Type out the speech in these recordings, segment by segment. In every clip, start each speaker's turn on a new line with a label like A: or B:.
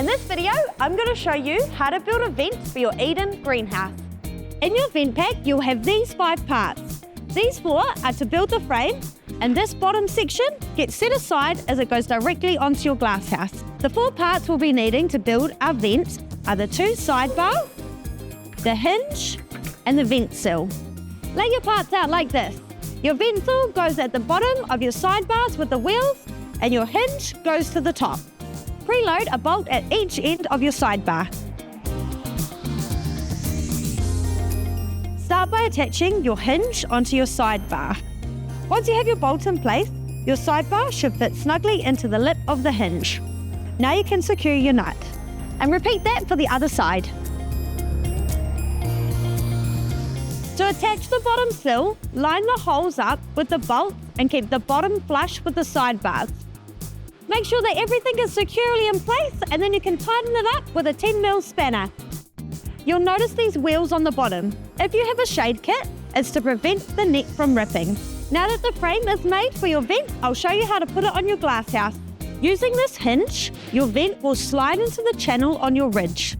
A: In this video, I'm going to show you how to build a vent for your Eden greenhouse. In your vent pack, you'll have these 5 parts. These 4 are to build the frame, and this bottom section gets set aside as it goes directly onto your glasshouse. The 4 parts we'll be needing to build our vent are the 2 sidebar, the hinge, and the vent sill. Lay your parts out like this. Your vent sill goes at the bottom of your sidebars with the wheels, and your hinge goes to the top. Preload a bolt at each end of your sidebar. Start by attaching your hinge onto your sidebar. Once you have your bolt in place, your sidebar should fit snugly into the lip of the hinge. Now you can secure your nut. And repeat that for the other side. To attach the bottom sill, line the holes up with the bolts and keep the bottom flush with the sidebars. Make sure that everything is securely in place, and then you can tighten it up with a 10mm spanner. You'll notice these wheels on the bottom. If you have a shade kit, it's to prevent the neck from ripping. Now that the frame is made for your vent, I'll show you how to put it on your glasshouse. Using this hinge, your vent will slide into the channel on your ridge.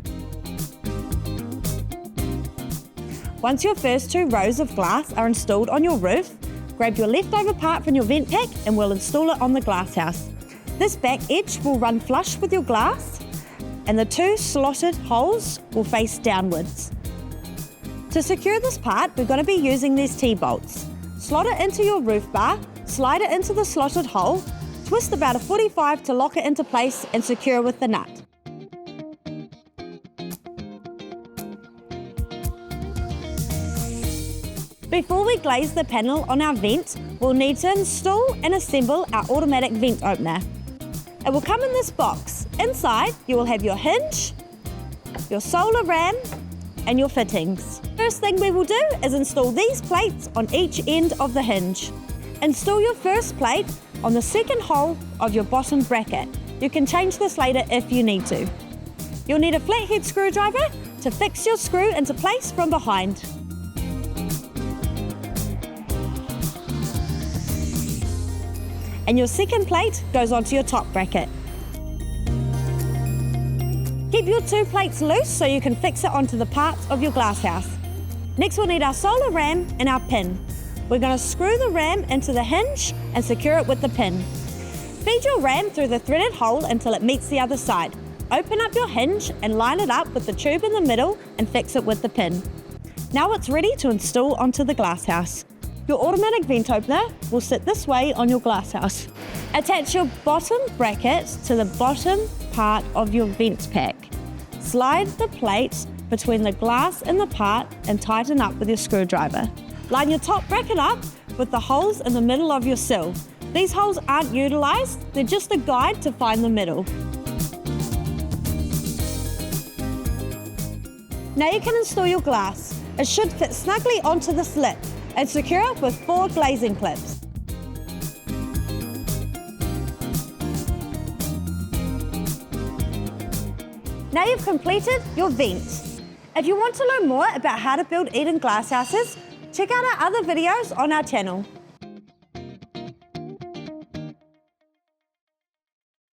A: Once your first 2 rows of glass are installed on your roof, grab your leftover part from your vent pack and we'll install it on the glasshouse. This back edge will run flush with your glass, and the 2 slotted holes will face downwards. To secure this part, we're going to be using these T-bolts. Slot it into your roof bar, slide it into the slotted hole, twist about a 45 to lock it into place and secure with the nut. Before we glaze the panel on our vent, we'll need to install and assemble our automatic vent opener. It will come in this box. Inside, you will have your hinge, your solar ram, and your fittings. First thing we will do is install these plates on each end of the hinge. Install your first plate on the second hole of your bottom bracket. You can change this later if you need to. You'll need a flathead screwdriver to fix your screw into place from behind. And your second plate goes onto your top bracket. Keep your 2 plates loose so you can fix it onto the parts of your glasshouse. Next we'll need our solar ram and our pin. We're going to screw the ram into the hinge and secure it with the pin. Feed your ram through the threaded hole until it meets the other side. Open up your hinge and line it up with the tube in the middle and fix it with the pin. Now it's ready to install onto the glasshouse. Your automatic vent opener will sit this way on your glasshouse. Attach your bottom bracket to the bottom part of your vent pack. Slide the plate between the glass and the part and tighten up with your screwdriver. Line your top bracket up with the holes in the middle of your sill. These holes aren't utilised, they're just a guide to find the middle. Now you can install your glass. It should fit snugly onto the slit and secure it with 4 glazing clips. Now you've completed your vent. If you want to learn more about how to build Eden glasshouses, check out our other videos on our channel.